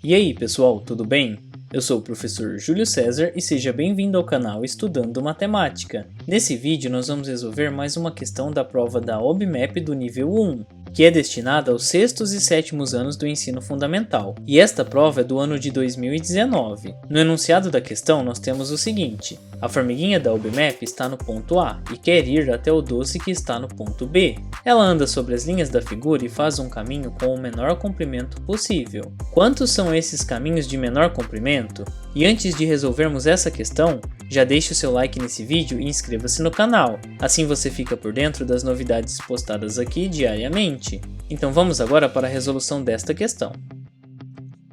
E aí pessoal, tudo bem? Eu sou o professor Júlio César e seja bem-vindo ao canal Estudando Matemática. Nesse vídeo nós vamos resolver mais uma questão da prova da OBMEP do nível 1, que é destinada aos 6º e 7º anos do ensino fundamental. E esta prova é do ano de 2019. No enunciado da questão nós temos o seguinte: a formiguinha da OBMEP está no ponto A e quer ir até o doce que está no ponto B. Ela anda sobre as linhas da figura e faz um caminho com o menor comprimento possível. Quantos são esses caminhos de menor comprimento? E antes de resolvermos essa questão, já deixe o seu like nesse vídeo e inscreva-se no canal, assim você fica por dentro das novidades postadas aqui diariamente. Então vamos agora para a resolução desta questão.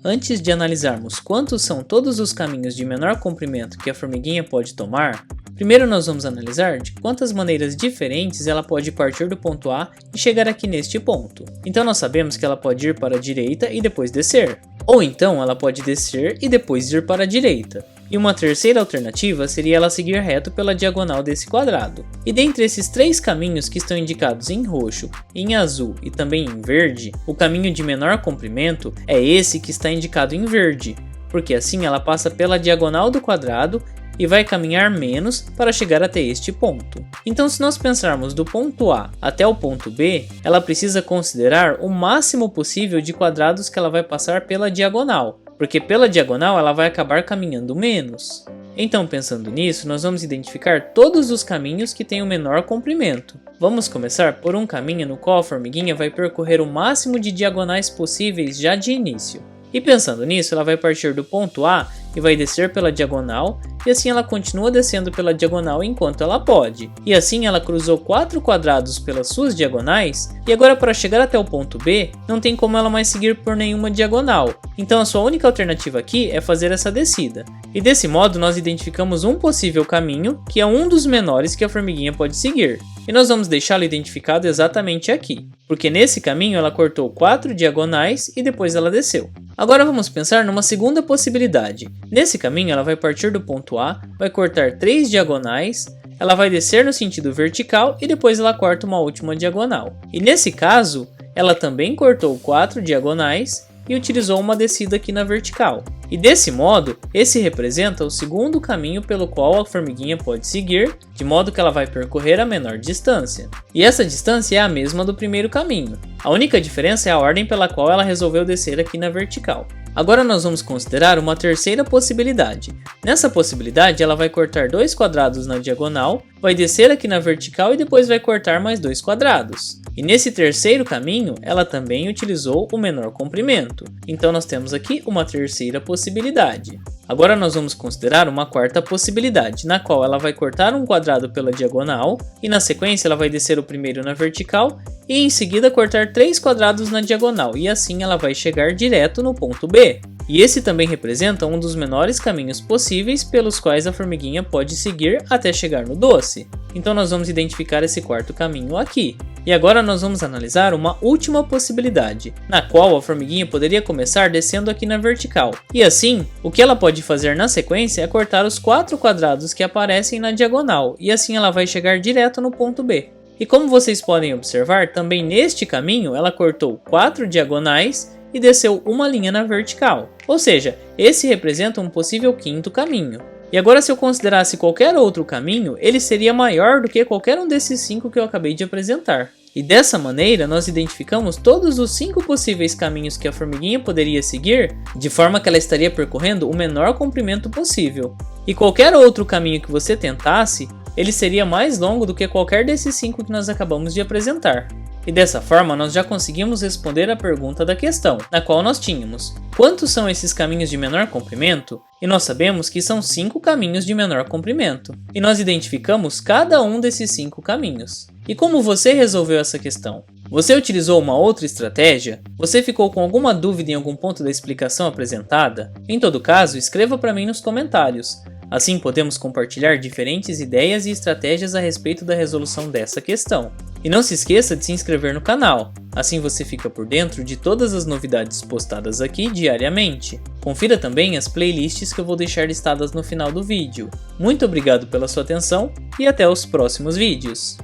Antes de analisarmos quantos são todos os caminhos de menor comprimento que a formiguinha pode tomar, primeiro nós vamos analisar de quantas maneiras diferentes ela pode partir do ponto A e chegar aqui neste ponto. Então nós sabemos que ela pode ir para a direita e depois descer. Ou então ela pode descer e depois ir para a direita. E uma terceira alternativa seria ela seguir reto pela diagonal desse quadrado. E dentre esses três caminhos que estão indicados em roxo, em azul e também em verde, o caminho de menor comprimento é esse que está indicado em verde, porque assim ela passa pela diagonal do quadrado e vai caminhar menos para chegar até este ponto. Então, se nós pensarmos do ponto A até o ponto B, ela precisa considerar o máximo possível de quadrados que ela vai passar pela diagonal, porque pela diagonal ela vai acabar caminhando menos. Então, pensando nisso, nós vamos identificar todos os caminhos que têm o menor comprimento. Vamos começar por um caminho no qual a formiguinha vai percorrer o máximo de diagonais possíveis já de início. E pensando nisso, ela vai partir do ponto A e vai descer pela diagonal, e assim ela continua descendo pela diagonal enquanto ela pode. E assim ela cruzou 4 quadrados pelas suas diagonais, e agora para chegar até o ponto B, não tem como ela mais seguir por nenhuma diagonal. Então a sua única alternativa aqui é fazer essa descida. E desse modo nós identificamos um possível caminho, que é um dos menores que a formiguinha pode seguir. E nós vamos deixá-lo identificado exatamente aqui, porque nesse caminho ela cortou 4 diagonais e depois ela desceu. Agora vamos pensar numa segunda possibilidade. Nesse caminho ela vai partir do ponto A, vai cortar 3 diagonais, ela vai descer no sentido vertical e depois ela corta uma última diagonal. E nesse caso, ela também cortou 4 diagonais e utilizou uma descida aqui na vertical. E desse modo, esse representa o segundo caminho pelo qual a formiguinha pode seguir, de modo que ela vai percorrer a menor distância. E essa distância é a mesma do primeiro caminho. A única diferença é a ordem pela qual ela resolveu descer aqui na vertical. Agora nós vamos considerar uma terceira possibilidade. Nessa possibilidade, ela vai cortar 2 quadrados na diagonal, vai descer aqui na vertical e depois vai cortar mais 2 quadrados. E nesse terceiro caminho, ela também utilizou o menor comprimento. Então nós temos aqui uma terceira possibilidade. Agora nós vamos considerar uma quarta possibilidade, na qual ela vai cortar um quadrado pela diagonal, e na sequência ela vai descer o primeiro na vertical, e em seguida cortar 3 quadrados na diagonal, e assim ela vai chegar direto no ponto B. E esse também representa um dos menores caminhos possíveis pelos quais a formiguinha pode seguir até chegar no doce. Então nós vamos identificar esse quarto caminho aqui. E agora nós vamos analisar uma última possibilidade, na qual a formiguinha poderia começar descendo aqui na vertical. E assim, o que ela pode fazer na sequência é cortar os 4 quadrados que aparecem na diagonal, e assim ela vai chegar direto no ponto B. E como vocês podem observar, também neste caminho ela cortou 4 diagonais e desceu uma linha na vertical. Ou seja, esse representa um possível quinto caminho. E agora, se eu considerasse qualquer outro caminho, ele seria maior do que qualquer um desses 5 que eu acabei de apresentar. E dessa maneira, nós identificamos todos os 5 possíveis caminhos que a formiguinha poderia seguir, de forma que ela estaria percorrendo o menor comprimento possível. E qualquer outro caminho que você tentasse, ele seria mais longo do que qualquer desses 5 que nós acabamos de apresentar. E dessa forma nós já conseguimos responder a pergunta da questão, na qual nós tínhamos: quantos são esses caminhos de menor comprimento? E nós sabemos que são 5 caminhos de menor comprimento. E nós identificamos cada um desses 5 caminhos. E como você resolveu essa questão? Você utilizou uma outra estratégia? Você ficou com alguma dúvida em algum ponto da explicação apresentada? Em todo caso, escreva para mim nos comentários. Assim podemos compartilhar diferentes ideias e estratégias a respeito da resolução dessa questão. E não se esqueça de se inscrever no canal, assim você fica por dentro de todas as novidades postadas aqui diariamente. Confira também as playlists que eu vou deixar listadas no final do vídeo. Muito obrigado pela sua atenção e até os próximos vídeos.